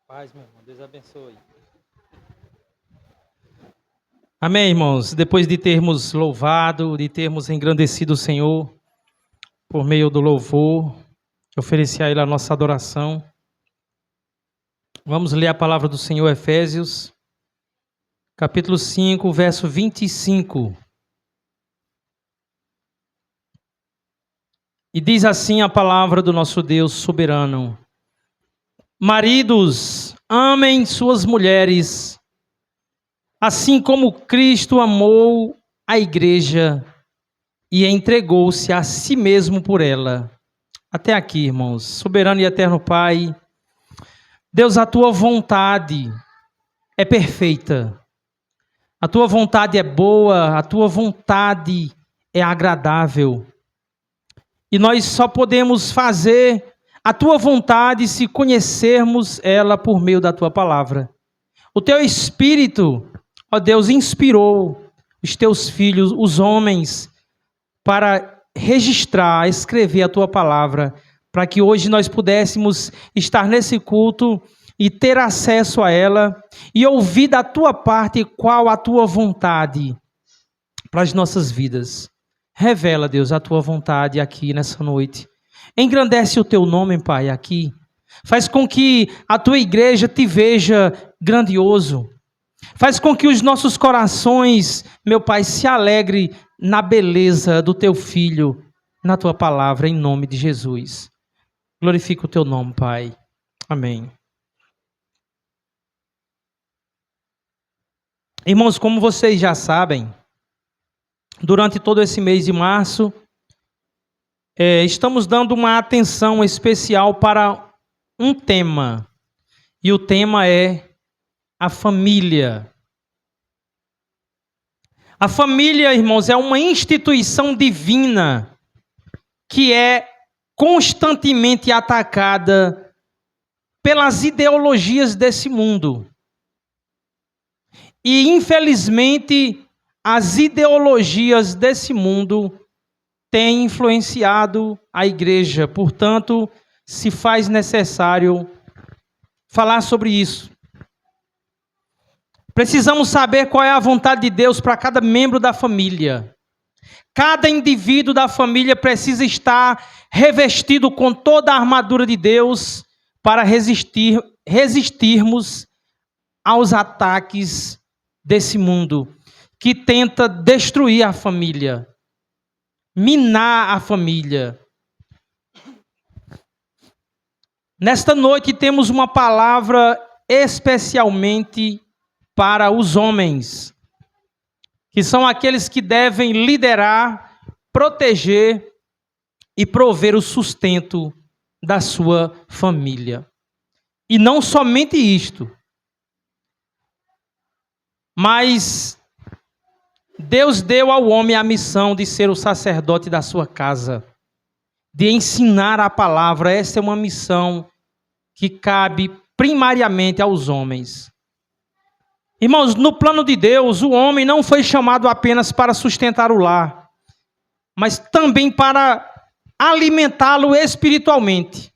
Paz, meu irmão. Deus abençoe. Amém, irmãos. Depois de termos louvado, de termos engrandecido o Senhor por meio do louvor, oferecer a Ele a nossa adoração. Vamos ler a palavra do Senhor, Efésios, capítulo 5, verso 25. E diz assim a palavra do nosso Deus soberano: Maridos, amem suas mulheres, assim como Cristo amou a igreja e entregou-se a si mesmo por ela. Até aqui, irmãos. Soberano e eterno Pai, Deus, a tua vontade é perfeita. A tua vontade é boa, a tua vontade é agradável. E nós só podemos fazer a tua vontade se conhecermos ela por meio da tua palavra. O teu Espírito, ó Deus, inspirou os teus filhos, os homens, para registrar, escrever a tua palavra, para que hoje nós pudéssemos estar nesse culto e ter acesso a ela e ouvir da tua parte qual a tua vontade para as nossas vidas. Revela, Deus, a tua vontade aqui nessa noite. Engrandece o teu nome, Pai, aqui. Faz com que a tua igreja te veja grandioso. Faz com que os nossos corações, meu Pai, se alegre na beleza do teu Filho, na tua palavra, em nome de Jesus. Glorifica o teu nome, Pai. Amém. Irmãos, como vocês já sabem, durante todo esse mês de março, estamos dando uma atenção especial para um tema. E o tema é a família. A família, irmãos, é uma instituição divina que é constantemente atacada pelas ideologias desse mundo. E, infelizmente, as ideologias desse mundo têm influenciado a igreja. Portanto, se faz necessário falar sobre isso. Precisamos saber qual é a vontade de Deus para cada membro da família. Cada indivíduo da família precisa estar revestido com toda a armadura de Deus para resistirmos aos ataques desse mundo que tenta destruir a família, minar a família. Nesta noite temos uma palavra especialmente para os homens, que são aqueles que devem liderar, proteger e prover o sustento da sua família. E não somente isto, mas Deus deu ao homem a missão de ser o sacerdote da sua casa, de ensinar a palavra. Essa é uma missão que cabe primariamente aos homens. Irmãos, no plano de Deus, o homem não foi chamado apenas para sustentar o lar, mas também para alimentá-lo espiritualmente.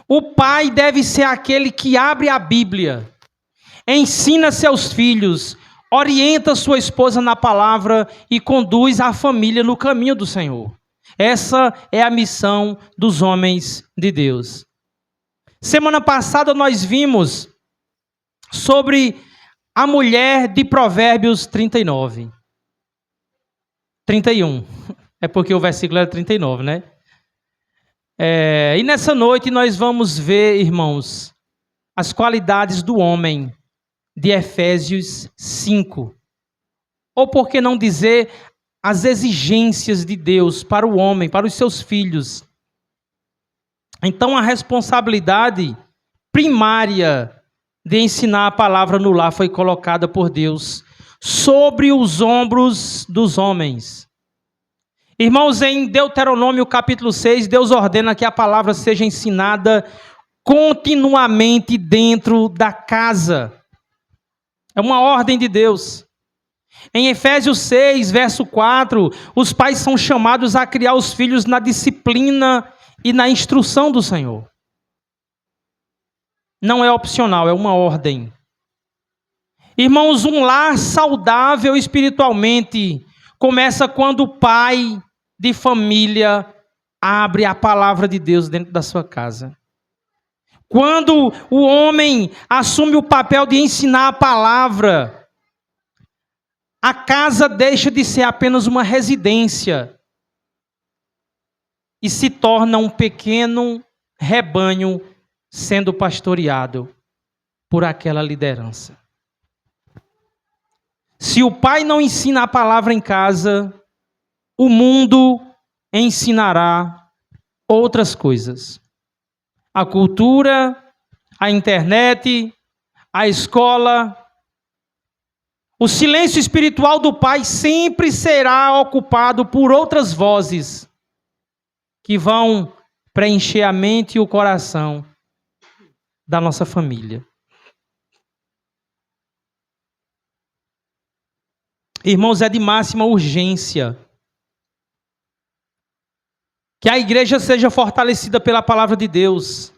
O pai deve ser aquele que abre a Bíblia, ensina seus filhos, orienta sua esposa na palavra e conduz a família no caminho do Senhor. Essa é a missão dos homens de Deus. Semana passada nós vimos sobre a mulher de Provérbios 39. 31. É porque o versículo era 39, né? E nessa noite nós vamos ver, irmãos, as qualidades do homem de Efésios 5. Ou por que não dizer as exigências de Deus para o homem, para os seus filhos. Então a responsabilidade primária de ensinar a palavra no lar foi colocada por Deus sobre os ombros dos homens. Irmãos, em Deuteronômio capítulo 6, Deus ordena que a palavra seja ensinada continuamente dentro da casa. É uma ordem de Deus. Em Efésios 6, verso 4, os pais são chamados a criar os filhos na disciplina e na instrução do Senhor. Não é opcional, é uma ordem. Irmãos, um lar saudável espiritualmente começa quando o pai de família abre a palavra de Deus dentro da sua casa. Quando o homem assume o papel de ensinar a palavra, a casa deixa de ser apenas uma residência e se torna um pequeno rebanho sendo pastoreado por aquela liderança. Se o pai não ensina a palavra em casa, o mundo ensinará outras coisas. A cultura, a internet, a escola. O silêncio espiritual do pai sempre será ocupado por outras vozes que vão preencher a mente e o coração da nossa família. Irmãos, é de máxima urgência que a igreja seja fortalecida pela palavra de Deus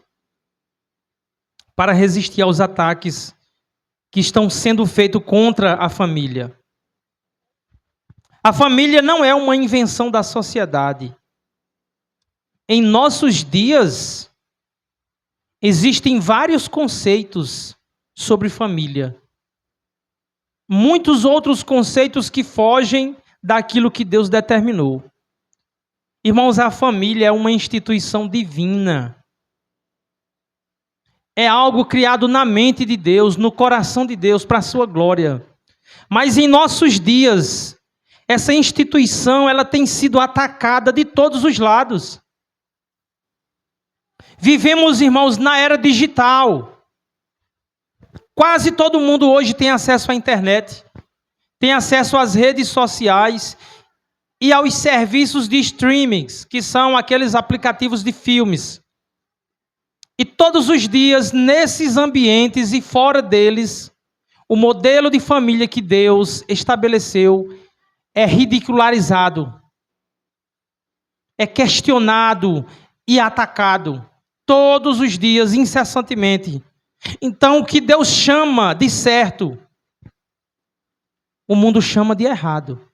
para resistir aos ataques que estão sendo feitos contra a família. A família não é uma invenção da sociedade. Em nossos dias, existem vários conceitos sobre família. Muitos outros conceitos que fogem daquilo que Deus determinou. Irmãos, a família é uma instituição divina. É algo criado na mente de Deus, no coração de Deus, para a sua glória. Mas em nossos dias, essa instituição ela tem sido atacada de todos os lados. Vivemos, irmãos, na era digital. Quase todo mundo hoje tem acesso à internet, tem acesso às redes sociais e aos serviços de streamings, que são aqueles aplicativos de filmes. E todos os dias, nesses ambientes e fora deles, o modelo de família que Deus estabeleceu é ridicularizado, é questionado e atacado todos os dias, incessantemente. Então, o que Deus chama de certo, o mundo chama de errado.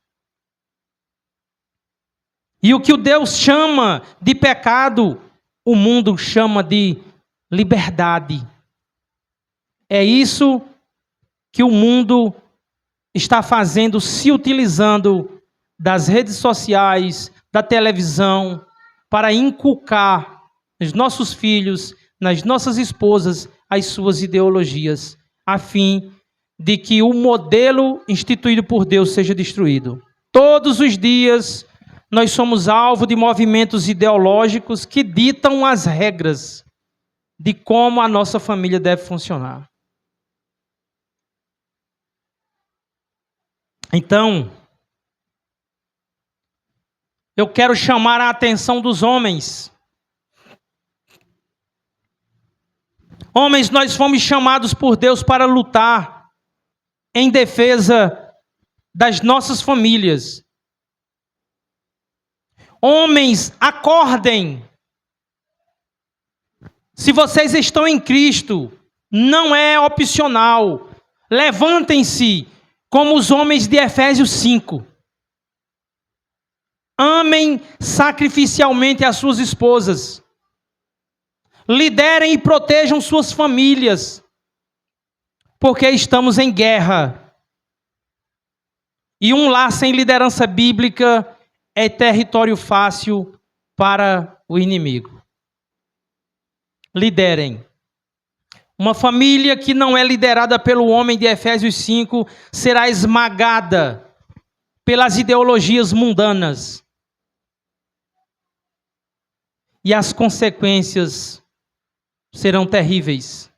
E o que Deus chama de pecado, o mundo chama de liberdade. É isso que o mundo está fazendo, se utilizando das redes sociais, da televisão, para inculcar nos nossos filhos, nas nossas esposas, as suas ideologias, a fim de que o modelo instituído por Deus seja destruído. Todos os dias, nós somos alvo de movimentos ideológicos que ditam as regras de como a nossa família deve funcionar. Então, eu quero chamar a atenção dos homens. Homens, nós fomos chamados por Deus para lutar em defesa das nossas famílias. Homens, acordem. Se vocês estão em Cristo, não é opcional. Levantem-se como os homens de Efésios 5. Amem sacrificialmente as suas esposas. Liderem e protejam suas famílias, porque estamos em guerra. E um lar sem liderança bíblica é território fácil para o inimigo. Liderem. Uma família que não é liderada pelo homem de Efésios 5 será esmagada pelas ideologias mundanas. E as consequências serão terríveis.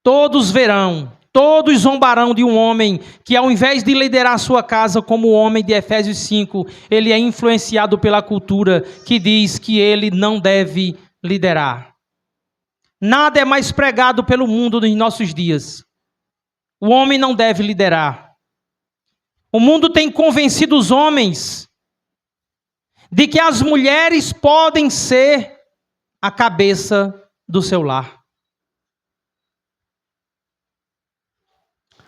Todos verão, todos zombarão de um homem que, ao invés de liderar a sua casa como o homem de Efésios 5, ele é influenciado pela cultura que diz que ele não deve liderar. Nada é mais pregado pelo mundo nos nossos dias. O homem não deve liderar. O mundo tem convencido os homens de que as mulheres podem ser a cabeça do seu lar.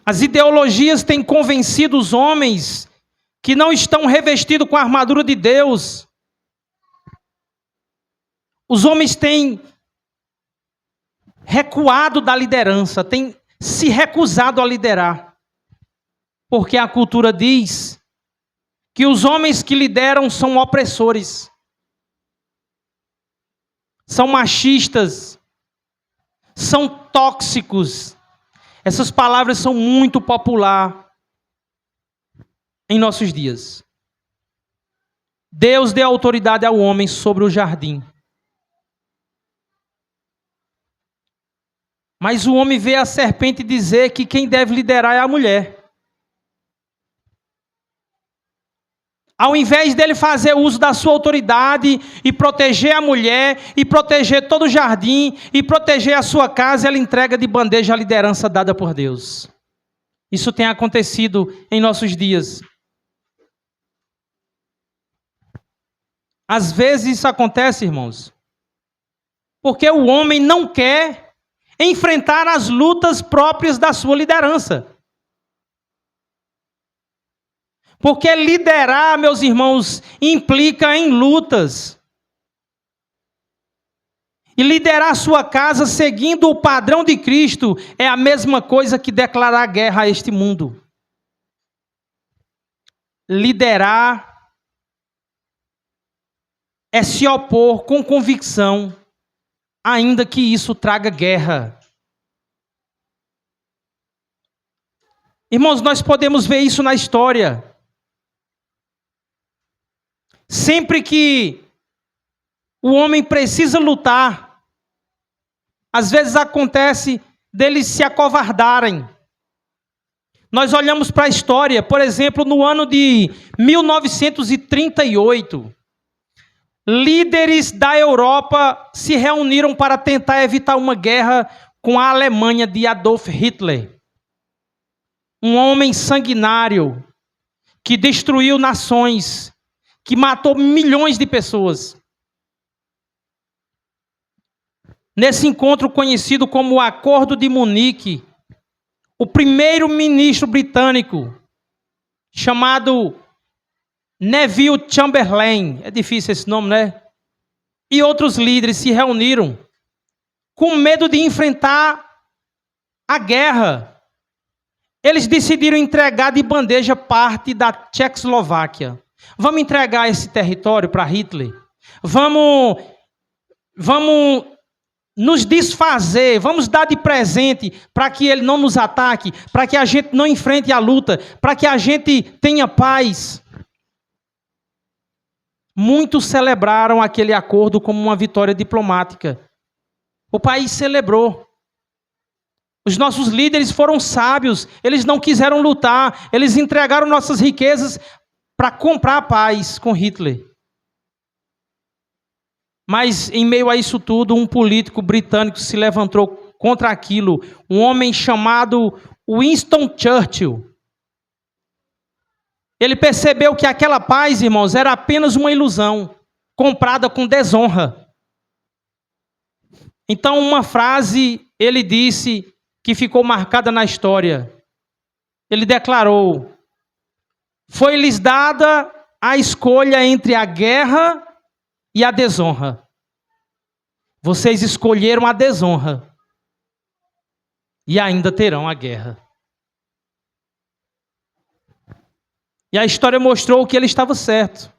As ideologias têm convencido os homens que não estão revestidos com a armadura de Deus. Os homens têm recuado da liderança, têm se recusado a liderar. Porque a cultura diz que os homens que lideram são opressores, são machistas, são tóxicos. Essas palavras são muito populares em nossos dias. Deus deu autoridade ao homem sobre o jardim. Mas o homem vê a serpente dizer que quem deve liderar é a mulher. Ao invés dele fazer uso da sua autoridade e proteger a mulher, e proteger todo o jardim, e proteger a sua casa, ele entrega de bandeja a liderança dada por Deus. Isso tem acontecido em nossos dias. Às vezes isso acontece, irmãos, porque o homem não quer enfrentar as lutas próprias da sua liderança. Porque liderar, meus irmãos, implica em lutas. E liderar a sua casa seguindo o padrão de Cristo é a mesma coisa que declarar guerra a este mundo. Liderar é se opor com convicção, ainda que isso traga guerra. Irmãos, nós podemos ver isso na história. Sempre que o homem precisa lutar, às vezes acontece deles se acovardarem. Nós olhamos para a história, por exemplo, no ano de 1938, líderes da Europa se reuniram para tentar evitar uma guerra com a Alemanha de Adolf Hitler. Um homem sanguinário que destruiu nações, que matou milhões de pessoas. Nesse encontro conhecido como o Acordo de Munique, o primeiro-ministro britânico, chamado Neville Chamberlain, é difícil esse nome, né? E outros líderes se reuniram com medo de enfrentar a guerra. Eles decidiram entregar de bandeja parte da Tchecoslováquia. Vamos entregar esse território para Hitler. Vamos nos desfazer, vamos dar de presente para que ele não nos ataque, para que a gente não enfrente a luta, para que a gente tenha paz. Muitos celebraram aquele acordo como uma vitória diplomática. O país celebrou. Os nossos líderes foram sábios, eles não quiseram lutar, eles entregaram nossas riquezas para comprar a paz com Hitler. Mas, em meio a isso tudo, um político britânico se levantou contra aquilo, um homem chamado Winston Churchill. Ele percebeu que aquela paz, irmãos, era apenas uma ilusão, comprada com desonra. Então, uma frase, ele disse, que ficou marcada na história. Ele declarou: foi-lhes dada a escolha entre a guerra e a desonra. Vocês escolheram a desonra e ainda terão a guerra. E a história mostrou que ele estava certo,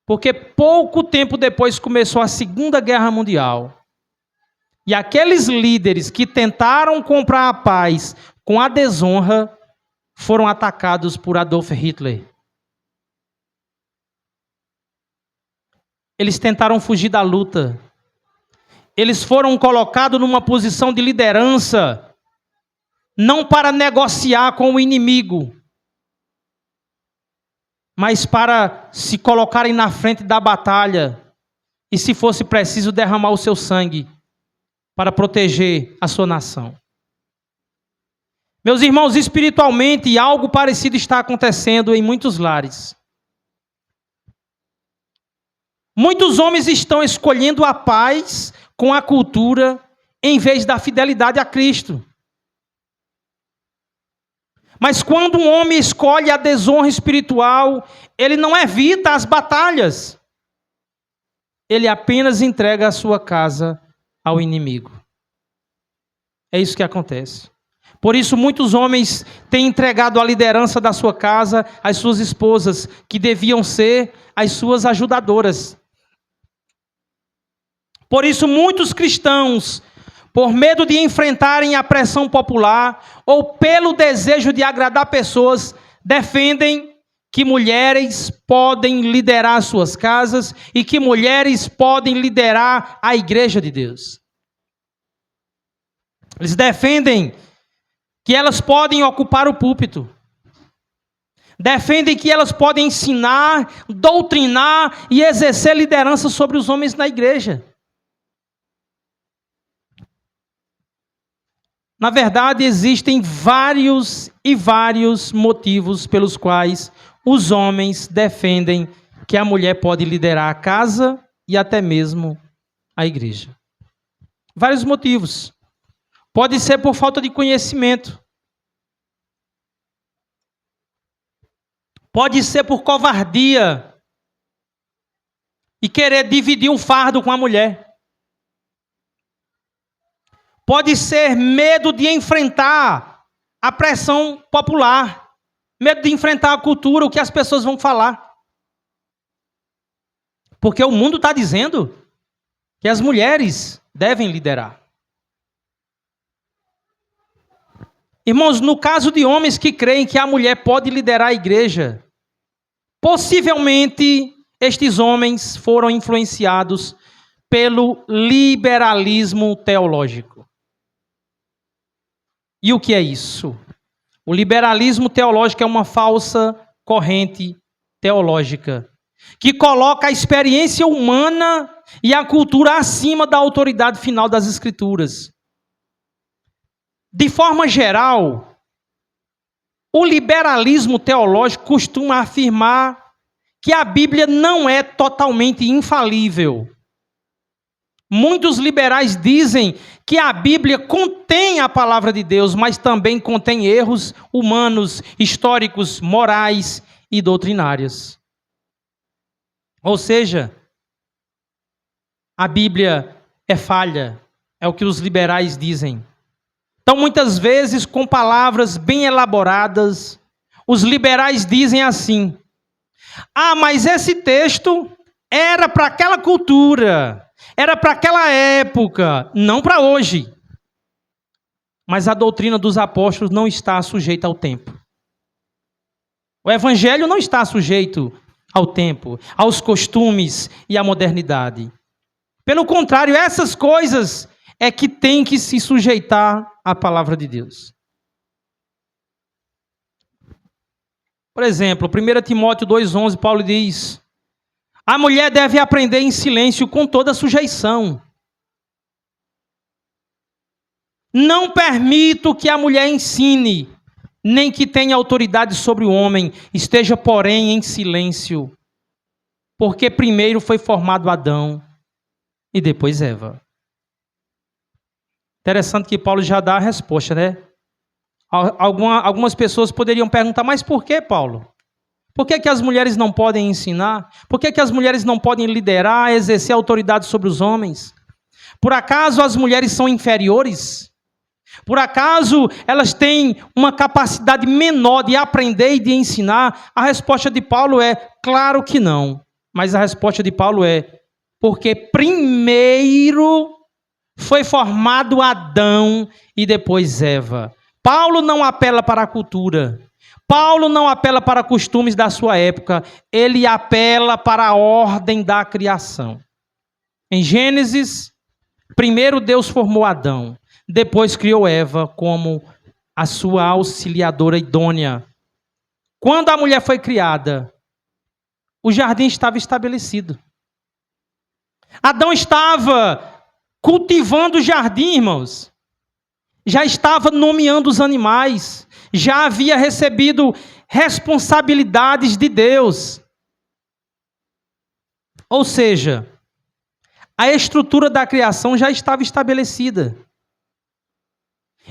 porque pouco tempo depois começou a Segunda Guerra Mundial. E aqueles líderes que tentaram comprar a paz com a desonra foram atacados por Adolf Hitler. Eles tentaram fugir da luta. Eles foram colocados numa posição de liderança, não para negociar com o inimigo, mas para se colocarem na frente da batalha e, se fosse preciso, derramar o seu sangue para proteger a sua nação. Meus irmãos, espiritualmente, algo parecido está acontecendo em muitos lares. Muitos homens estão escolhendo a paz com a cultura em vez da fidelidade a Cristo. Mas quando um homem escolhe a desonra espiritual, ele não evita as batalhas. Ele apenas entrega a sua casa ao inimigo. É isso que acontece. Por isso, muitos homens têm entregado a liderança da sua casa às suas esposas, que deviam ser as suas ajudadoras. Por isso, muitos cristãos, por medo de enfrentarem a pressão popular ou pelo desejo de agradar pessoas, defendem que mulheres podem liderar suas casas e que mulheres podem liderar a igreja de Deus. Eles defendem que elas podem ocupar o púlpito. Defendem que elas podem ensinar, doutrinar e exercer liderança sobre os homens na igreja. Na verdade, existem vários motivos pelos quais os homens defendem que a mulher pode liderar a casa e até mesmo a igreja. Vários motivos. Pode ser por falta de conhecimento. Pode ser por covardia e querer dividir o fardo com a mulher. Pode ser medo de enfrentar a pressão popular, medo de enfrentar a cultura, o que as pessoas vão falar. Porque o mundo está dizendo que as mulheres devem liderar. Irmãos, no caso de homens que creem que a mulher pode liderar a igreja, possivelmente estes homens foram influenciados pelo liberalismo teológico. E o que é isso? O liberalismo teológico é uma falsa corrente teológica que coloca a experiência humana e a cultura acima da autoridade final das Escrituras. De forma geral, o liberalismo teológico costuma afirmar que a Bíblia não é totalmente infalível. Muitos liberais dizem que a Bíblia contém a palavra de Deus, mas também contém erros humanos, históricos, morais e doutrinários. Ou seja, a Bíblia é falha, é o que os liberais dizem. Então, muitas vezes, com palavras bem elaboradas, os liberais dizem assim: mas esse texto era para aquela cultura, era para aquela época, não para hoje. Mas a doutrina dos apóstolos não está sujeita ao tempo. O evangelho não está sujeito ao tempo, aos costumes e à modernidade. Pelo contrário, essas coisas é que tem que se sujeitar à palavra de Deus. Por exemplo, 1 Timóteo 2,11, Paulo diz: a mulher deve aprender em silêncio com toda sujeição. Não permito que a mulher ensine, nem que tenha autoridade sobre o homem, esteja, porém, em silêncio. Porque primeiro foi formado Adão e depois Eva. Interessante que Paulo já dá a resposta, né? Algumas pessoas poderiam perguntar, mas por que, Paulo? Por que as mulheres não podem ensinar? Por que as mulheres não podem liderar, exercer autoridade sobre os homens? Por acaso as mulheres são inferiores? Por acaso elas têm uma capacidade menor de aprender e de ensinar? A resposta de Paulo é, claro que não. Mas a resposta de Paulo é, porque primeiro foi formado Adão e depois Eva. Paulo não apela para a cultura. Paulo não apela para costumes da sua época. Ele apela para a ordem da criação. Em Gênesis, primeiro Deus formou Adão. Depois criou Eva como a sua auxiliadora idônea. Quando a mulher foi criada, o jardim estava estabelecido. Adão estava cultivando o jardim, irmãos. Já estava nomeando os animais. Já havia recebido responsabilidades de Deus. Ou seja, a estrutura da criação já estava estabelecida.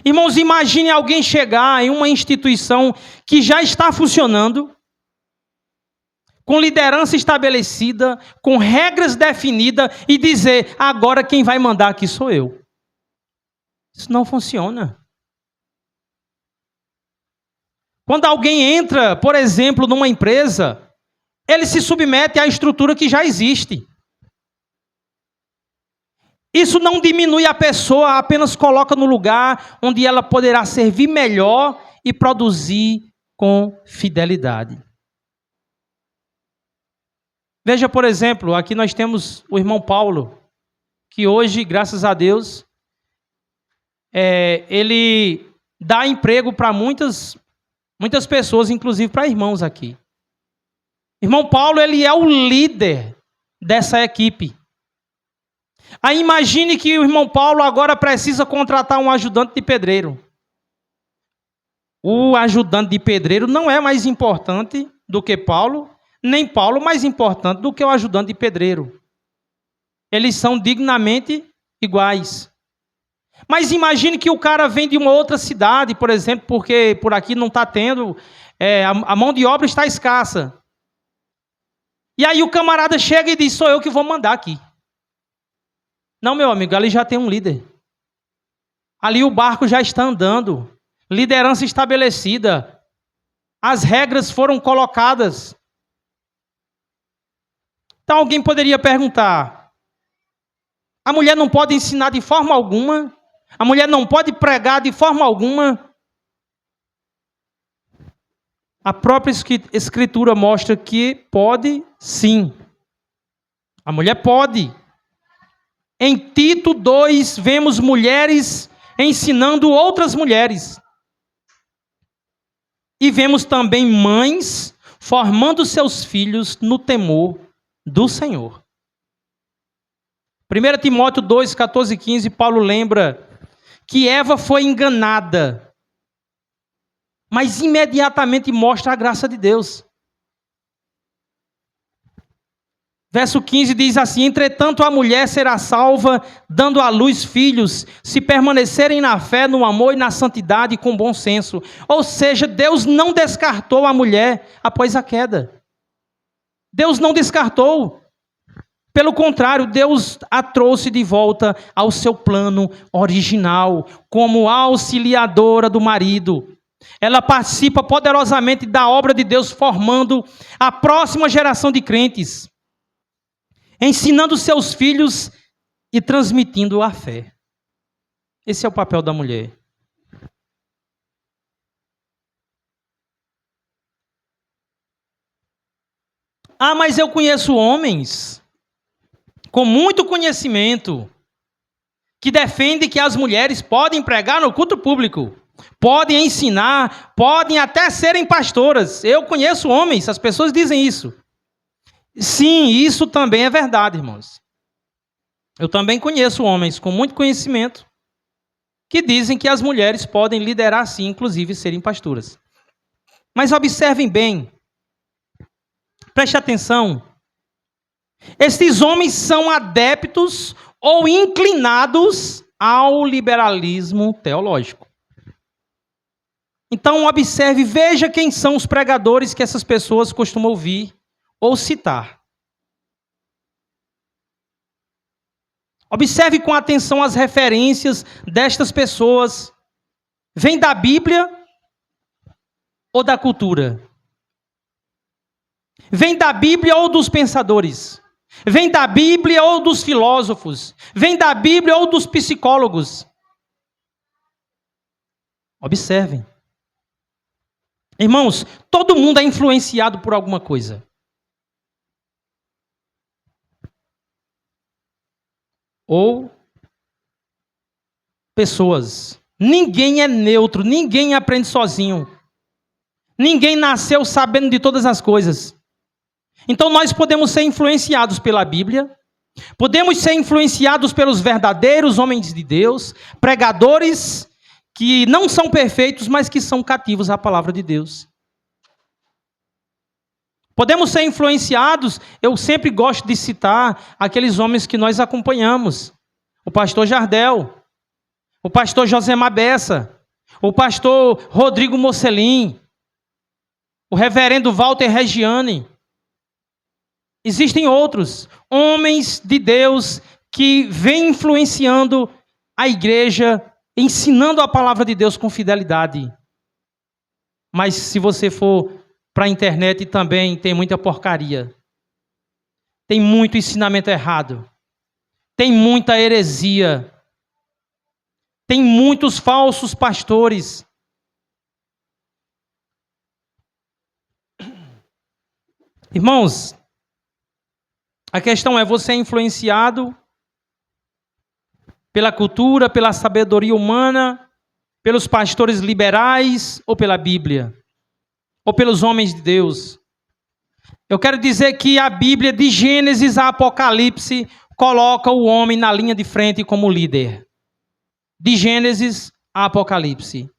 Irmãos, imagine alguém chegar em uma instituição que já está funcionando, com liderança estabelecida, com regras definidas, e dizer, agora quem vai mandar aqui sou eu. Isso não funciona. Quando alguém entra, por exemplo, numa empresa, ele se submete à estrutura que já existe. Isso não diminui a pessoa, apenas coloca no lugar onde ela poderá servir melhor e produzir com fidelidade. Veja, por exemplo, aqui nós temos o irmão Paulo, que hoje, graças a Deus, ele dá emprego para muitas pessoas, inclusive para irmãos aqui. Irmão Paulo, ele é o líder dessa equipe. Aí imagine que o irmão Paulo agora precisa contratar um ajudante de pedreiro. O ajudante de pedreiro não é mais importante do que Paulo, nem Paulo mais importante do que o ajudante de pedreiro. Eles são dignamente iguais. Mas imagine que o cara vem de uma outra cidade, por exemplo, porque por aqui não está tendo, a mão de obra está escassa. E aí o camarada chega e diz, sou eu que vou mandar aqui. Não, meu amigo, ali já tem um líder. Ali o barco já está andando. Liderança estabelecida. As regras foram colocadas. Então alguém poderia perguntar, a mulher não pode ensinar de forma alguma? A mulher não pode pregar de forma alguma? A própria Escritura mostra que pode sim. A mulher pode. Em Tito 2, vemos mulheres ensinando outras mulheres. E vemos também mães formando seus filhos no temor do Senhor. 1 Timóteo 2, 14 e 15, Paulo lembra que Eva foi enganada, mas imediatamente mostra a graça de Deus. Verso 15 diz assim, entretanto a mulher será salva, dando à luz filhos, se permanecerem na fé, no amor e na santidade e com bom senso. Ou seja, Deus não descartou a mulher após a queda. Deus não descartou. Pelo contrário, Deus a trouxe de volta ao seu plano original, como auxiliadora do marido. Ela participa poderosamente da obra de Deus, formando a próxima geração de crentes, ensinando seus filhos e transmitindo a fé. Esse é o papel da mulher. Ah, mas eu conheço homens com muito conhecimento que defendem que as mulheres podem pregar no culto público, podem ensinar, podem até serem pastoras. Eu conheço homens, as pessoas dizem isso. Sim, isso também é verdade, irmãos. Eu também conheço homens com muito conhecimento que dizem que as mulheres podem liderar sim, inclusive serem pastoras. Mas observem bem, preste atenção, estes homens são adeptos ou inclinados ao liberalismo teológico. Então observe, veja quem são os pregadores que essas pessoas costumam ouvir ou citar. Observe com atenção as referências destas pessoas. Vem da Bíblia ou da cultura? Vem da Bíblia ou dos pensadores? Vem da Bíblia ou dos filósofos? Vem da Bíblia ou dos psicólogos? Observem. Irmãos, todo mundo é influenciado por alguma coisa. Ou pessoas. Ninguém é neutro, ninguém aprende sozinho. Ninguém nasceu sabendo de todas as coisas. Então nós podemos ser influenciados pela Bíblia, podemos ser influenciados pelos verdadeiros homens de Deus, pregadores que não são perfeitos, mas que são cativos à palavra de Deus. Podemos ser influenciados, eu sempre gosto de citar aqueles homens que nós acompanhamos. O pastor Jardel, o pastor Josemar Bessa, o pastor Rodrigo Mocelin, o reverendo Walter Regiane. Existem outros homens de Deus que vêm influenciando a igreja, ensinando a palavra de Deus com fidelidade. Mas se você for para a internet também tem muita porcaria. Tem muito ensinamento errado. Tem muita heresia. Tem muitos falsos pastores. Irmãos, a questão é: você é influenciado pela cultura, pela sabedoria humana, pelos pastores liberais ou pela Bíblia? Ou pelos homens de Deus? Eu quero dizer que a Bíblia, de Gênesis a Apocalipse, coloca o homem na linha de frente como líder. De Gênesis a Apocalipse.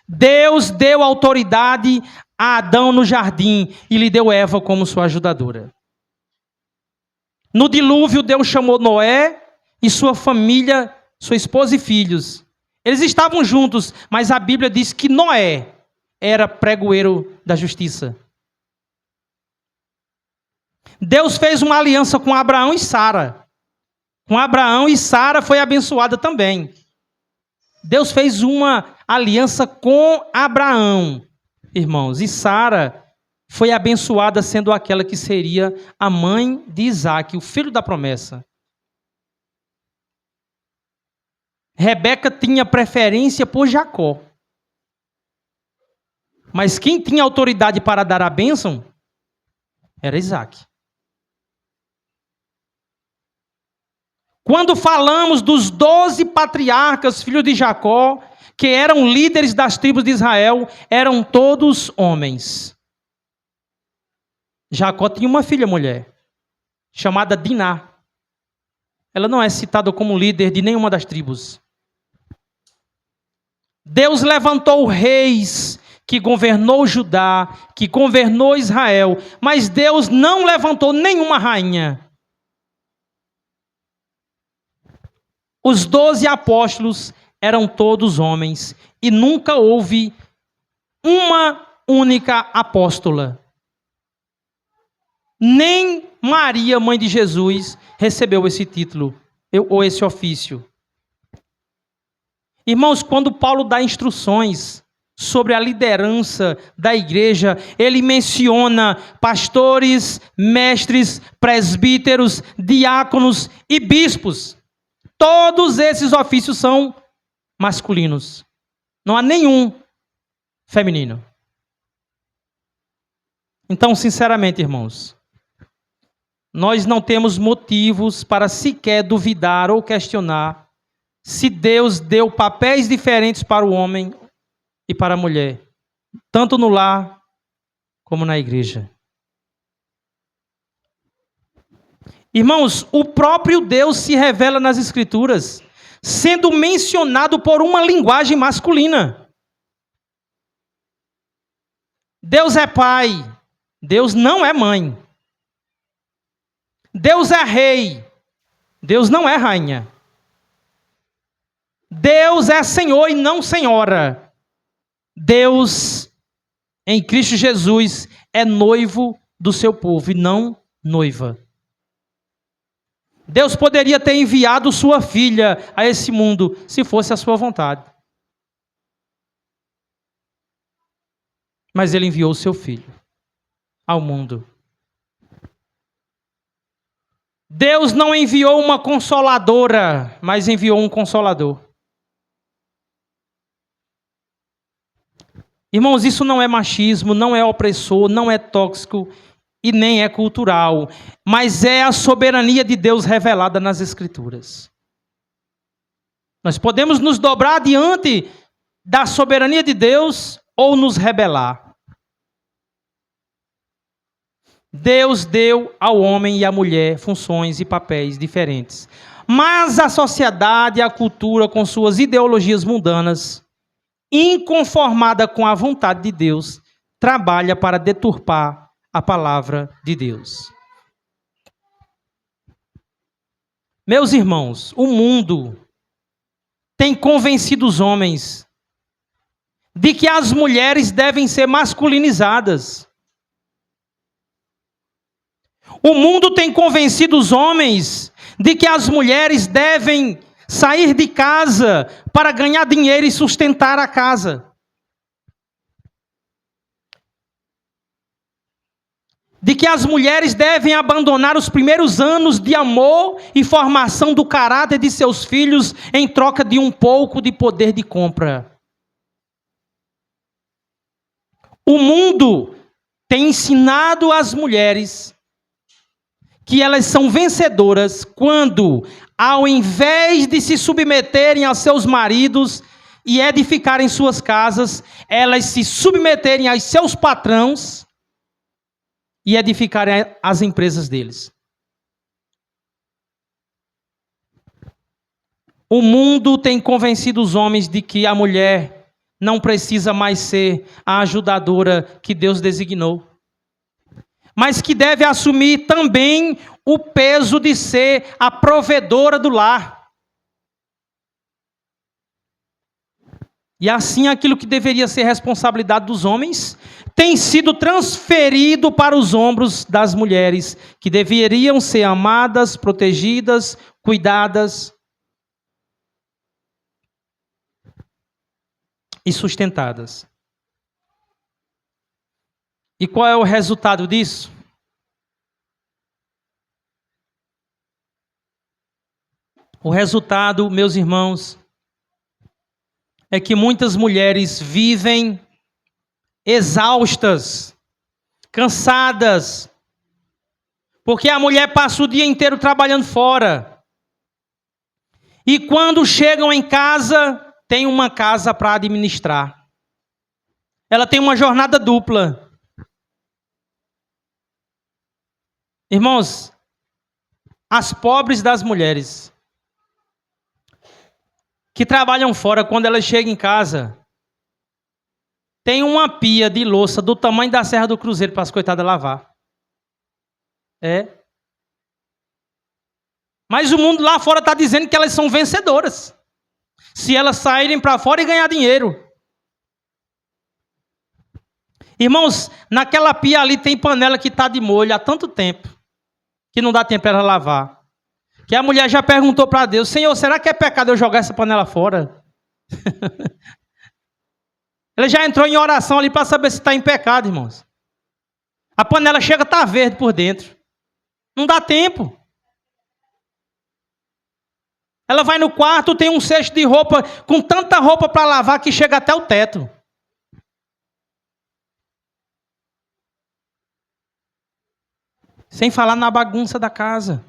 Deus deu autoridade a Adão no jardim e lhe deu Eva como sua ajudadora. No dilúvio, Deus chamou Noé e sua família, sua esposa e filhos. Eles estavam juntos, mas a Bíblia diz que Noé era pregoeiro da justiça. Deus fez uma aliança com Abraão e Sara. Com Abraão e Sara foi abençoada também. Deus fez uma aliança com Abraão, irmãos, e Sara foi abençoada sendo aquela que seria a mãe de Isaac, o filho da promessa. Rebeca tinha preferência por Jacó. Mas quem tinha autoridade para dar a bênção era Isaac. Quando falamos dos 12 patriarcas, filhos de Jacó, que eram líderes das tribos de Israel, eram todos homens. Jacó tinha uma filha mulher, chamada Diná. Ela não é citada como líder de nenhuma das tribos. Deus levantou reis que governou Judá, que governou Israel, mas Deus não levantou nenhuma rainha. Os 12 apóstolos eram todos homens e nunca houve uma única apóstola. Nem Maria, mãe de Jesus, recebeu esse título ou esse ofício. Irmãos, quando Paulo dá instruções sobre a liderança da igreja, ele menciona pastores, mestres, presbíteros, diáconos e bispos. Todos esses ofícios são masculinos. Não há nenhum feminino. Então, sinceramente, irmãos, nós não temos motivos para sequer duvidar ou questionar se Deus deu papéis diferentes para o homem e para a mulher, tanto no lar como na igreja. Irmãos, o próprio Deus se revela nas Escrituras, sendo mencionado por uma linguagem masculina. Deus é pai, Deus não é mãe. Deus é rei, Deus não é rainha. Deus é Senhor e não senhora. Deus, em Cristo Jesus, é noivo do seu povo e não noiva. Deus poderia ter enviado sua filha a esse mundo, se fosse a sua vontade. Mas ele enviou o seu filho ao mundo. Deus não enviou uma consoladora, mas enviou um consolador. Irmãos, isso não é machismo, não é opressor, não é tóxico e nem é cultural, mas é a soberania de Deus revelada nas Escrituras. Nós podemos nos dobrar diante da soberania de Deus ou nos rebelar. Deus deu ao homem e à mulher funções e papéis diferentes, mas a sociedade e a cultura, com suas ideologias mundanas, inconformada com a vontade de Deus, trabalha para deturpar a palavra de Deus. Meus irmãos, o mundo tem convencido os homens de que as mulheres devem ser masculinizadas. O mundo tem convencido os homens de que as mulheres devem sair de casa para ganhar dinheiro e sustentar a casa. De que as mulheres devem abandonar os primeiros anos de amor e formação do caráter de seus filhos em troca de um pouco de poder de compra. O mundo tem ensinado às mulheres que elas são vencedoras quando, ao invés de se submeterem aos seus maridos e edificarem suas casas, elas se submeterem aos seus patrões e edificarem as empresas deles. O mundo tem convencido os homens de que a mulher não precisa mais ser a ajudadora que Deus designou, mas que deve assumir também o peso de ser a provedora do lar. E assim aquilo que deveria ser responsabilidade dos homens tem sido transferido para os ombros das mulheres, que deveriam ser amadas, protegidas, cuidadas e sustentadas. E qual é o resultado disso? O resultado, meus irmãos, é que muitas mulheres vivem exaustas, cansadas, porque a mulher passa o dia inteiro trabalhando fora. E quando chegam em casa, tem uma casa para administrar. Ela tem uma jornada dupla. Irmãos, as pobres das mulheres que trabalham fora, quando elas chegam em casa, tem uma pia de louça do tamanho da Serra do Cruzeiro para as coitadas lavar. Mas o mundo lá fora está dizendo que elas são vencedoras, se elas saírem para fora e ganhar dinheiro. Irmãos, naquela pia ali tem panela que está de molho há tanto tempo, que não dá tempo para ela lavar. Que a mulher já perguntou para Deus: Senhor, será que é pecado eu jogar essa panela fora? Ela já entrou em oração ali para saber se está em pecado, irmãos. A panela chega a estar verde por dentro. Não dá tempo. Ela vai no quarto, tem um cesto de roupa, com tanta roupa para lavar que chega até o teto. Sem falar na bagunça da casa.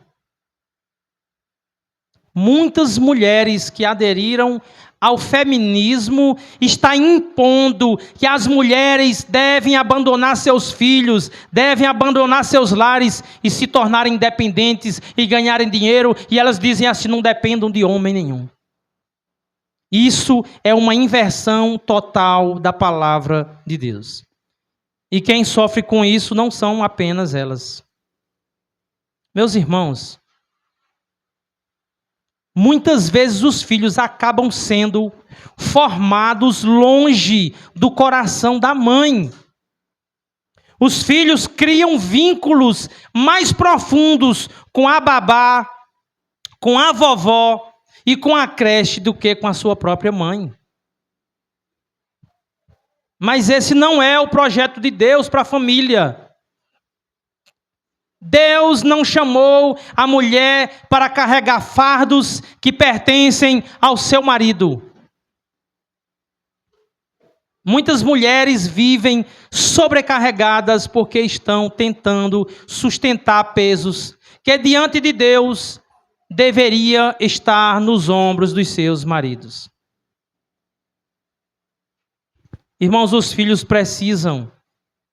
Muitas mulheres que aderiram ao feminismo estão impondo que as mulheres devem abandonar seus filhos, devem abandonar seus lares e se tornarem independentes e ganharem dinheiro, e elas dizem assim: não dependam de homem nenhum. Isso é uma inversão total da palavra de Deus. E quem sofre com isso não são apenas elas. Meus irmãos, muitas vezes os filhos acabam sendo formados longe do coração da mãe. Os filhos criam vínculos mais profundos com a babá, com a vovó e com a creche do que com a sua própria mãe. Mas esse não é o projeto de Deus para a família. Deus não chamou a mulher para carregar fardos que pertencem ao seu marido. Muitas mulheres vivem sobrecarregadas porque estão tentando sustentar pesos que diante de Deus deveria estar nos ombros dos seus maridos. Irmãos, os filhos precisam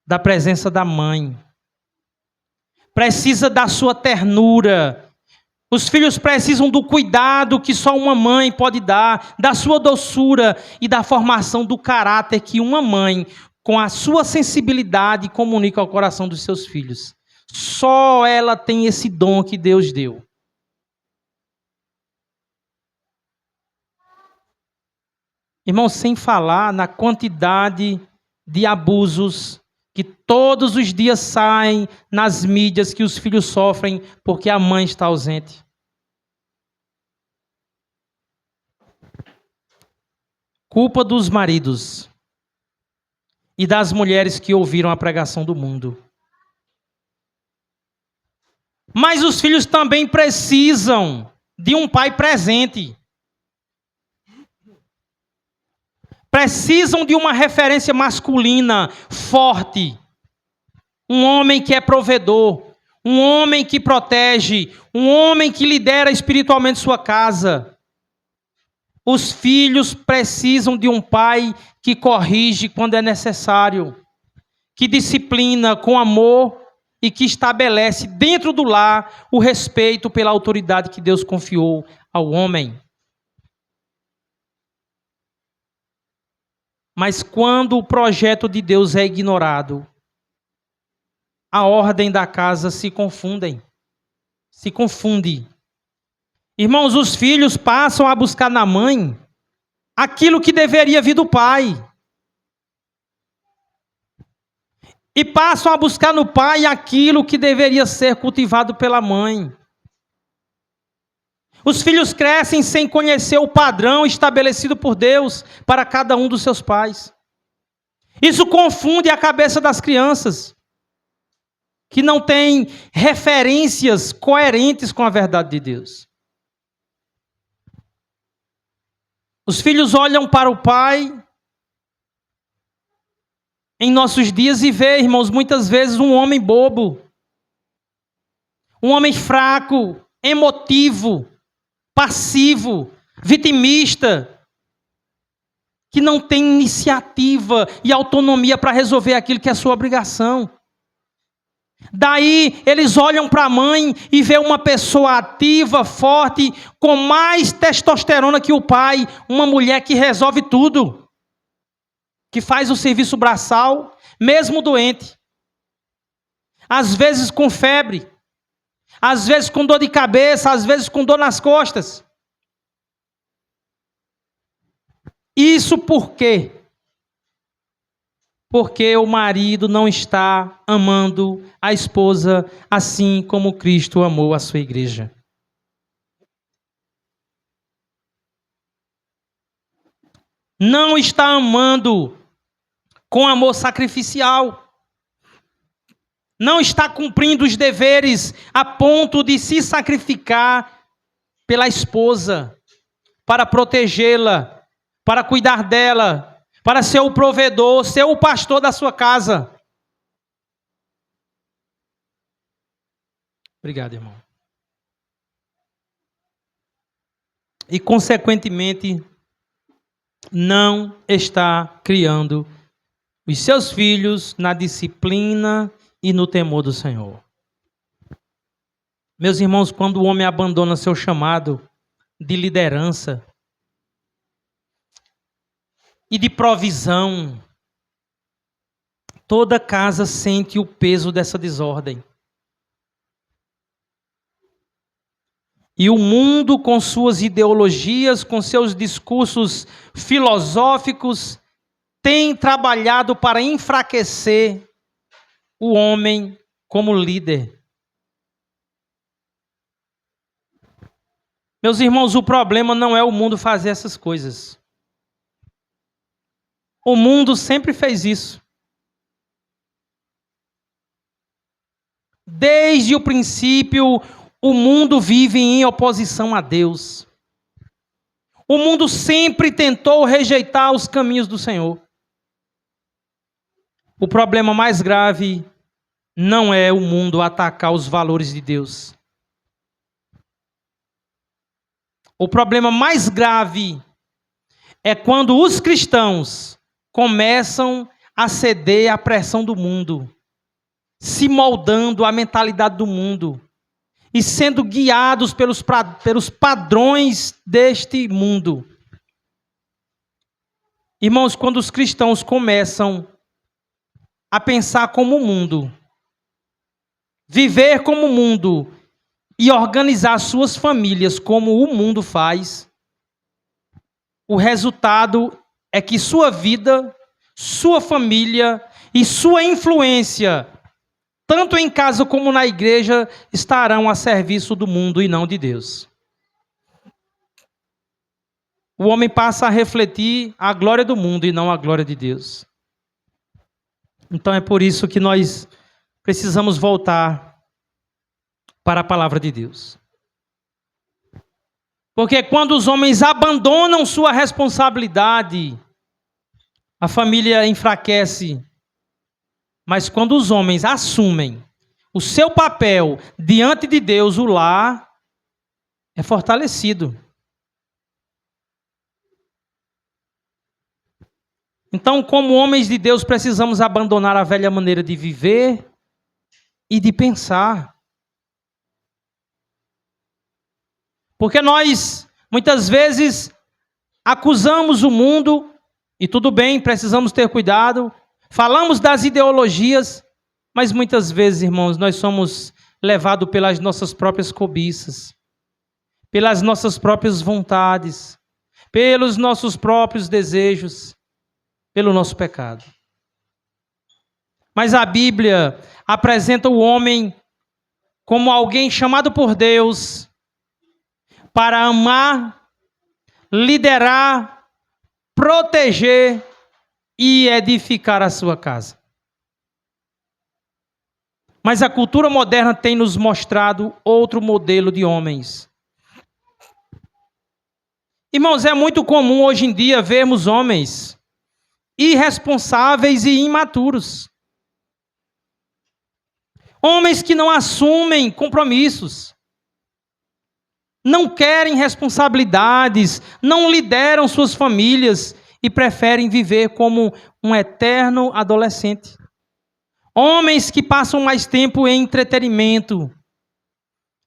da presença da mãe. Precisa da sua ternura. Os filhos precisam do cuidado que só uma mãe pode dar, da sua doçura e da formação do caráter que uma mãe, com a sua sensibilidade, comunica ao coração dos seus filhos. Só ela tem esse dom que Deus deu. Irmãos, sem falar na quantidade de abusos que todos os dias saem nas mídias que os filhos sofrem porque a mãe está ausente. Culpa dos maridos e das mulheres que ouviram a pregação do mundo. Mas os filhos também precisam de um pai presente. Precisam de uma referência masculina forte. Um homem que é provedor, um homem que protege, um homem que lidera espiritualmente sua casa. Os filhos precisam de um pai que corrige quando é necessário, que disciplina com amor e que estabelece dentro do lar o respeito pela autoridade que Deus confiou ao homem. Mas quando o projeto de Deus é ignorado, a ordem da casa se confunde. Irmãos, os filhos passam a buscar na mãe aquilo que deveria vir do pai. E passam a buscar no pai aquilo que deveria ser cultivado pela mãe. Os filhos crescem sem conhecer o padrão estabelecido por Deus para cada um dos seus pais. Isso confunde a cabeça das crianças, que não têm referências coerentes com a verdade de Deus. Os filhos olham para o pai em nossos dias e vê, irmãos, muitas vezes um homem bobo, um homem fraco, emotivo, passivo, vitimista, que não tem iniciativa e autonomia para resolver aquilo que é sua obrigação. Daí eles olham para a mãe e vê uma pessoa ativa, forte, com mais testosterona que o pai, uma mulher que resolve tudo, que faz o serviço braçal, mesmo doente, às vezes com febre, às vezes com dor de cabeça, às vezes com dor nas costas. Isso por quê? Porque o marido não está amando a esposa assim como Cristo amou a sua igreja. Não está amando com amor sacrificial. Não está cumprindo os deveres a ponto de se sacrificar pela esposa, para protegê-la, para cuidar dela, para ser o provedor, ser o pastor da sua casa. Obrigado, irmão. E, consequentemente, não está criando os seus filhos na disciplina e no temor do Senhor. Meus irmãos, quando o homem abandona seu chamado de liderança e de provisão, toda casa sente o peso dessa desordem. E o mundo, com suas ideologias, com seus discursos filosóficos, tem trabalhado para enfraquecer o homem como líder. Meus irmãos, o problema não é o mundo fazer essas coisas. O mundo sempre fez isso. Desde o princípio, o mundo vive em oposição a Deus. O mundo sempre tentou rejeitar os caminhos do Senhor. O problema mais grave não é o mundo atacar os valores de Deus. O problema mais grave é quando os cristãos começam a ceder à pressão do mundo, se moldando à mentalidade do mundo e sendo guiados pelos padrões deste mundo. Irmãos, quando os cristãos começam a pensar como o mundo, viver como o mundo e organizar suas famílias como o mundo faz, o resultado é que sua vida, sua família e sua influência, tanto em casa como na igreja, estarão a serviço do mundo e não de Deus. O homem passa a refletir a glória do mundo e não a glória de Deus. Então é por isso que nós precisamos voltar para a palavra de Deus. Porque quando os homens abandonam sua responsabilidade, a família enfraquece. Mas quando os homens assumem o seu papel diante de Deus, o lar é fortalecido. Então, como homens de Deus, precisamos abandonar a velha maneira de viver e de pensar. Porque nós, muitas vezes, acusamos o mundo, e tudo bem, precisamos ter cuidado, falamos das ideologias, mas muitas vezes, irmãos, nós somos levados pelas nossas próprias cobiças, pelas nossas próprias vontades, pelos nossos próprios desejos, pelo nosso pecado. Mas a Bíblia apresenta o homem como alguém chamado por Deus para amar, liderar, proteger e edificar a sua casa. Mas a cultura moderna tem nos mostrado outro modelo de homens. Irmãos, é muito comum hoje em dia vermos homens irresponsáveis e imaturos. Homens que não assumem compromissos, não querem responsabilidades, não lideram suas famílias e preferem viver como um eterno adolescente. Homens que passam mais tempo em entretenimento,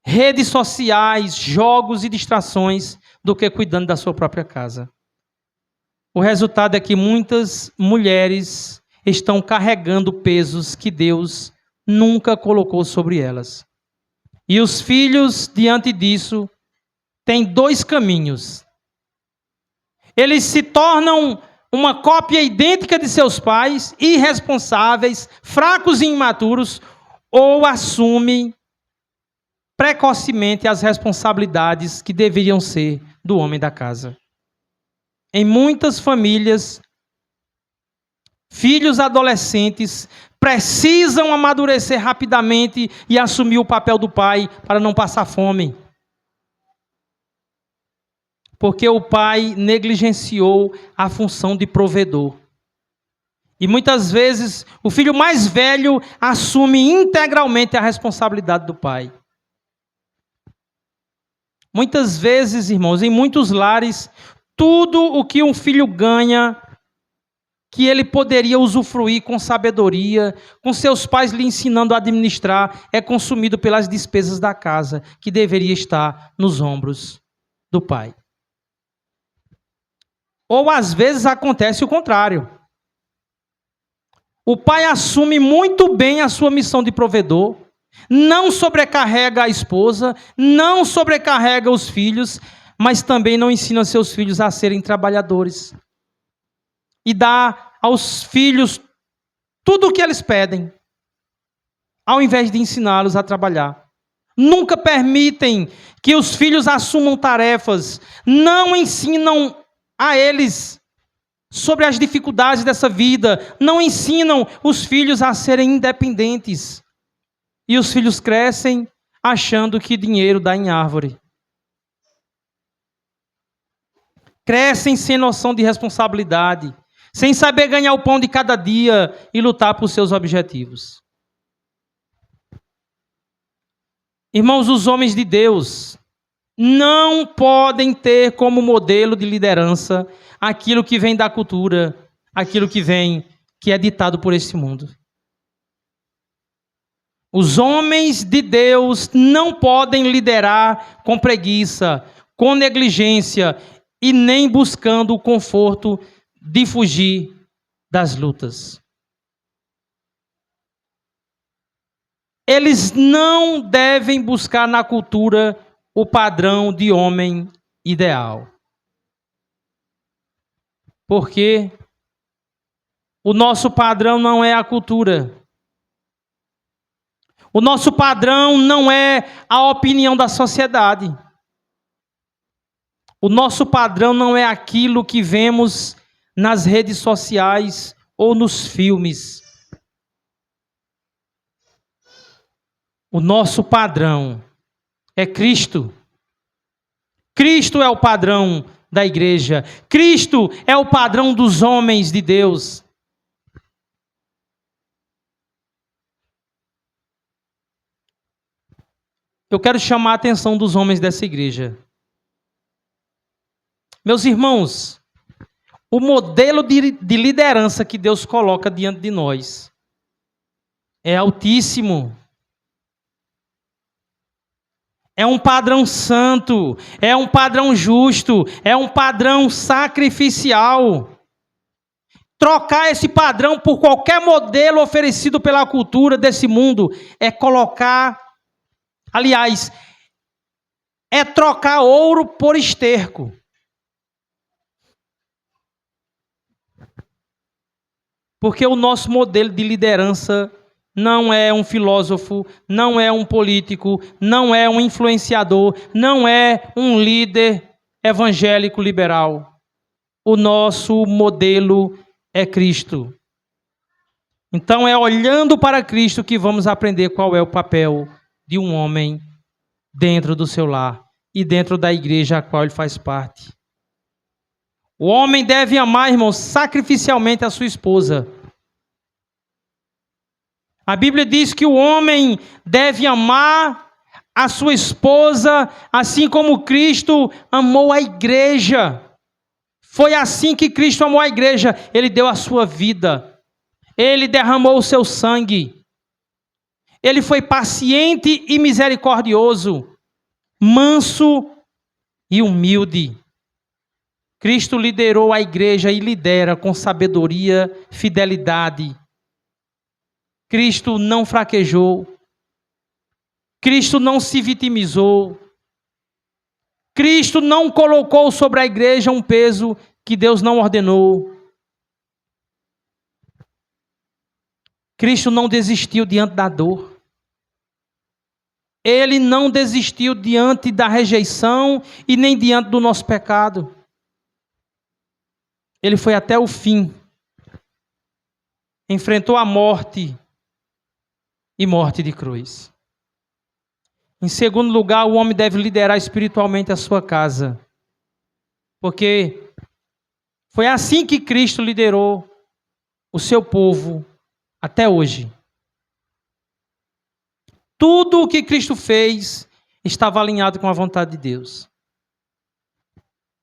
redes sociais, jogos e distrações do que cuidando da sua própria casa. O resultado é que muitas mulheres estão carregando pesos que Deus nunca colocou sobre elas. E os filhos, diante disso, têm dois caminhos. Eles se tornam uma cópia idêntica de seus pais, irresponsáveis, fracos e imaturos, ou assumem precocemente as responsabilidades que deveriam ser do homem da casa. Em muitas famílias, filhos adolescentes precisam amadurecer rapidamente e assumir o papel do pai para não passar fome. Porque o pai negligenciou a função de provedor. E muitas vezes o filho mais velho assume integralmente a responsabilidade do pai. Muitas vezes, irmãos, em muitos lares, tudo o que um filho ganha, que ele poderia usufruir com sabedoria, com seus pais lhe ensinando a administrar, é consumido pelas despesas da casa, que deveria estar nos ombros do pai. Ou às vezes acontece o contrário. O pai assume muito bem a sua missão de provedor, não sobrecarrega a esposa, não sobrecarrega os filhos, mas também não ensina seus filhos a serem trabalhadores. E dá aos filhos tudo o que eles pedem, ao invés de ensiná-los a trabalhar. Nunca permitem que os filhos assumam tarefas, não ensinam a eles sobre as dificuldades dessa vida, não ensinam os filhos a serem independentes. E os filhos crescem achando que dinheiro dá em árvore. Crescem sem noção de responsabilidade, sem saber ganhar o pão de cada dia e lutar por seus objetivos. Irmãos, os homens de Deus não podem ter como modelo de liderança aquilo que vem da cultura, aquilo que é ditado por esse mundo. Os homens de Deus não podem liderar com preguiça, com negligência e nem buscando o conforto de fugir das lutas. Eles não devem buscar na cultura o padrão de homem ideal. Porque o nosso padrão não é a cultura. O nosso padrão não é a opinião da sociedade. O nosso padrão não é aquilo que vemos nas redes sociais ou nos filmes. O nosso padrão é Cristo. Cristo é o padrão da igreja. Cristo é o padrão dos homens de Deus. Eu quero chamar a atenção dos homens dessa igreja. Meus irmãos, o modelo de liderança que Deus coloca diante de nós é altíssimo. É um padrão santo, é um padrão justo, é um padrão sacrificial. Trocar esse padrão por qualquer modelo oferecido pela cultura desse mundo é colocar, aliás, é trocar ouro por esterco. Porque o nosso modelo de liderança não é um filósofo, não é um político, não é um influenciador, não é um líder evangélico liberal. O nosso modelo é Cristo. Então é olhando para Cristo que vamos aprender qual é o papel de um homem dentro do seu lar e dentro da igreja a qual ele faz parte. O homem deve amar, irmãos, sacrificialmente a sua esposa. A Bíblia diz que o homem deve amar a sua esposa, assim como Cristo amou a igreja. Foi assim que Cristo amou a igreja. Ele deu a sua vida. Ele derramou o seu sangue. Ele foi paciente e misericordioso, manso e humilde. Cristo liderou a igreja e lidera com sabedoria, fidelidade. Cristo não fraquejou. Cristo não se vitimizou. Cristo não colocou sobre a igreja um peso que Deus não ordenou. Cristo não desistiu diante da dor. Ele não desistiu diante da rejeição e nem diante do nosso pecado. Ele foi até o fim. Enfrentou a morte e morte de cruz. Em segundo lugar, o homem deve liderar espiritualmente a sua casa. Porque foi assim que Cristo liderou o seu povo até hoje. Tudo o que Cristo fez estava alinhado com a vontade de Deus.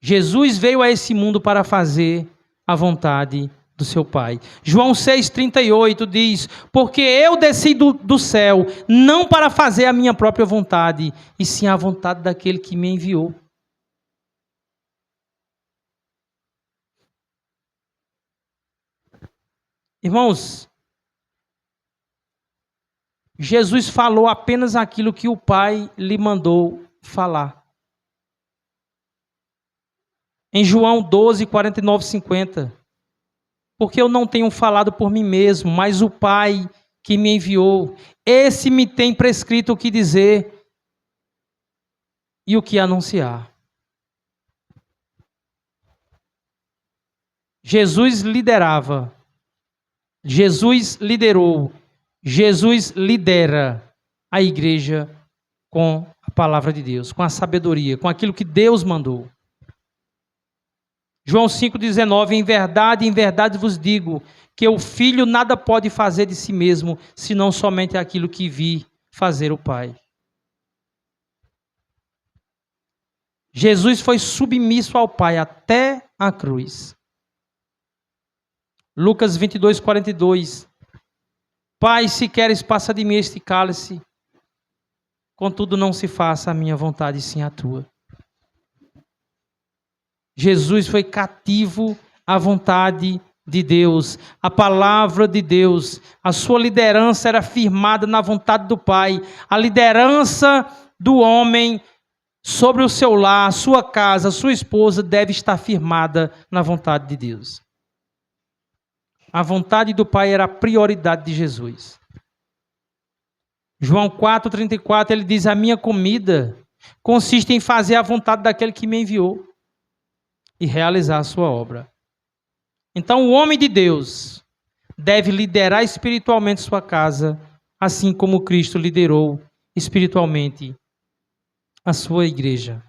Jesus veio a esse mundo para fazer a vontade do seu Pai. João 6,38 diz: porque eu desci do céu, não para fazer a minha própria vontade, e sim a vontade daquele que me enviou. Irmãos, Jesus falou apenas aquilo que o Pai lhe mandou falar. Em João 12, 49, 50. Porque eu não tenho falado por mim mesmo, mas o Pai que me enviou, esse me tem prescrito o que dizer e o que anunciar. Jesus liderava, Jesus liderou, Jesus lidera a igreja com a palavra de Deus, com a sabedoria, com aquilo que Deus mandou. João 5,19, em verdade vos digo, que o Filho nada pode fazer de si mesmo, senão somente aquilo que vi fazer o Pai. Jesus foi submisso ao Pai até a cruz. Lucas 22, 42. Pai, se queres, passa de mim este cálice, contudo não se faça a minha vontade, sim a tua. Jesus foi cativo à vontade de Deus, a palavra de Deus. A sua liderança era firmada na vontade do Pai. A liderança do homem sobre o seu lar, a sua casa, a sua esposa deve estar firmada na vontade de Deus. A vontade do Pai era a prioridade de Jesus. João 4,34, ele diz: a minha comida consiste em fazer a vontade daquele que me enviou e realizar a sua obra. Então, o homem de Deus deve liderar espiritualmente sua casa, assim como Cristo liderou espiritualmente a sua igreja.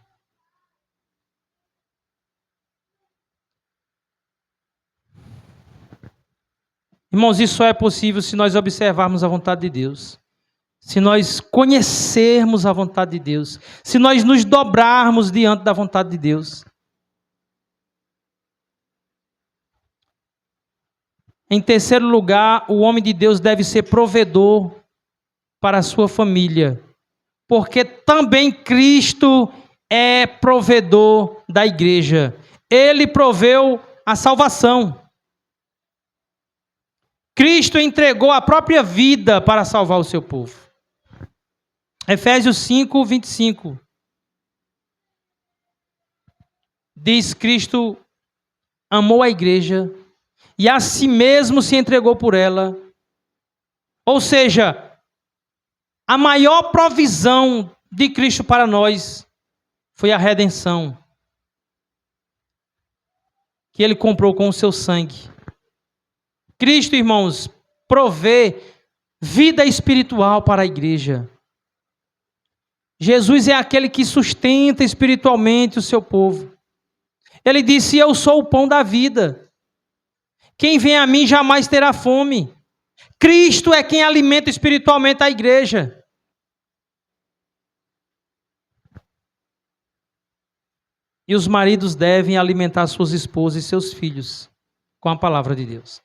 Irmãos, isso só é possível se nós observarmos a vontade de Deus, se nós conhecermos a vontade de Deus, se nós nos dobrarmos diante da vontade de Deus. Em terceiro lugar, o homem de Deus deve ser provedor para a sua família, porque também Cristo é provedor da igreja. Ele proveu a salvação. Cristo entregou a própria vida para salvar o seu povo. Efésios 5:25. Diz: Cristo amou a igreja e a si mesmo se entregou por ela. Ou seja, a maior provisão de Cristo para nós foi a redenção, que Ele comprou com o seu sangue. Cristo, irmãos, provê vida espiritual para a igreja. Jesus é aquele que sustenta espiritualmente o seu povo. Ele disse: eu sou o pão da vida. Quem vem a mim jamais terá fome. Cristo é quem alimenta espiritualmente a igreja. E os maridos devem alimentar suas esposas e seus filhos com a palavra de Deus.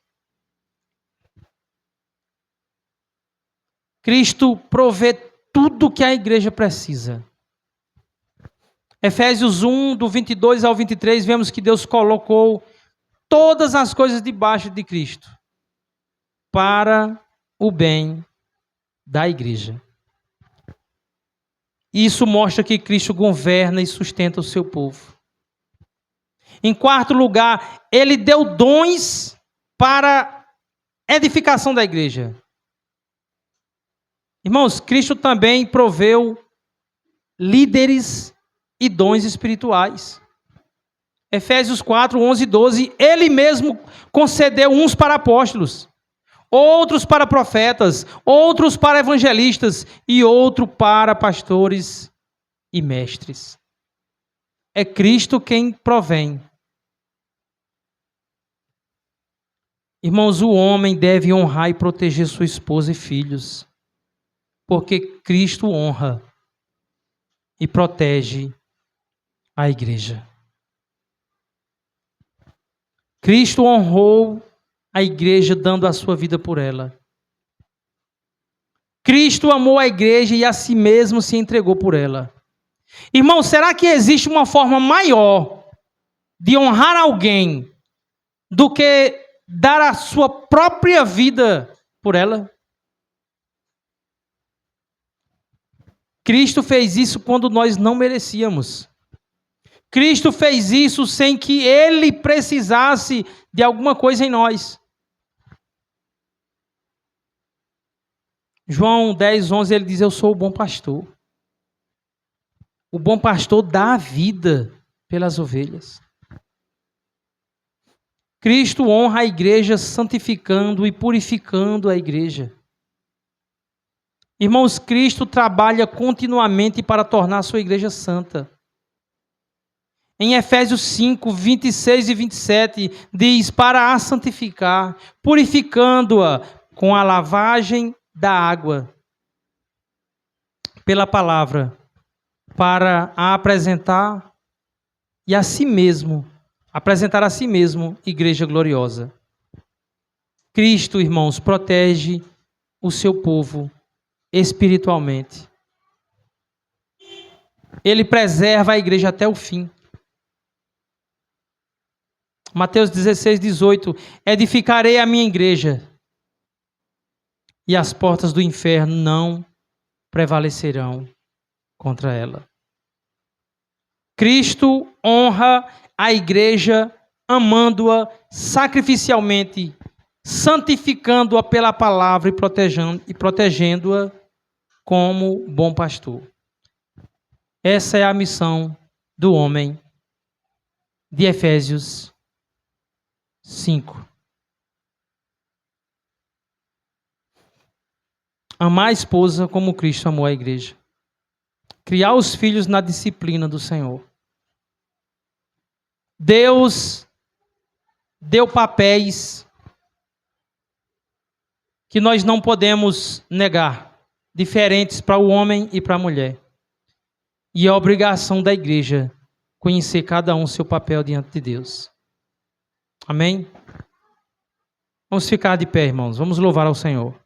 Cristo provê tudo que a igreja precisa. Efésios 1, do 22 ao 23, vemos que Deus colocou todas as coisas debaixo de Cristo para o bem da igreja. Isso mostra que Cristo governa e sustenta o seu povo. Em quarto lugar, Ele deu dons para edificação da igreja. Irmãos, Cristo também proveu líderes e dons espirituais. Efésios 4, 11 e 12, Ele mesmo concedeu uns para apóstolos, outros para profetas, outros para evangelistas e outro para pastores e mestres. É Cristo quem provém. Irmãos, o homem deve honrar e proteger sua esposa e filhos, porque Cristo honra e protege a igreja. Cristo honrou a igreja dando a sua vida por ela. Cristo amou a igreja e a si mesmo se entregou por ela. Irmão, será que existe uma forma maior de honrar alguém do que dar a sua própria vida por ela? Cristo fez isso quando nós não merecíamos. Cristo fez isso sem que Ele precisasse de alguma coisa em nós. João 10, 11, ele diz: eu sou o bom pastor. O bom pastor dá a vida pelas ovelhas. Cristo honra a igreja santificando e purificando a igreja. Irmãos, Cristo trabalha continuamente para tornar a sua igreja santa. Em Efésios 5, 26 e 27, diz: para a santificar, purificando-a com a lavagem da água pela palavra, para a apresentar e a si mesmo, apresentar a si mesmo igreja gloriosa. Cristo, irmãos, protege o seu povo espiritualmente. Ele preserva a igreja até o fim. Mateus 16, 18, edificarei a minha igreja e as portas do inferno não prevalecerão contra ela. Cristo honra a igreja amando-a sacrificialmente, santificando-a pela palavra e protegendo-a como bom pastor. Essa é a missão do homem de Efésios 5. Amar a esposa como Cristo amou a igreja. Criar os filhos na disciplina do Senhor. Deus deu papéis que nós não podemos negar, diferentes para o homem e para a mulher. E é a obrigação da igreja conhecer cada um seu papel diante de Deus. Amém? Vamos ficar de pé, irmãos. Vamos louvar ao Senhor.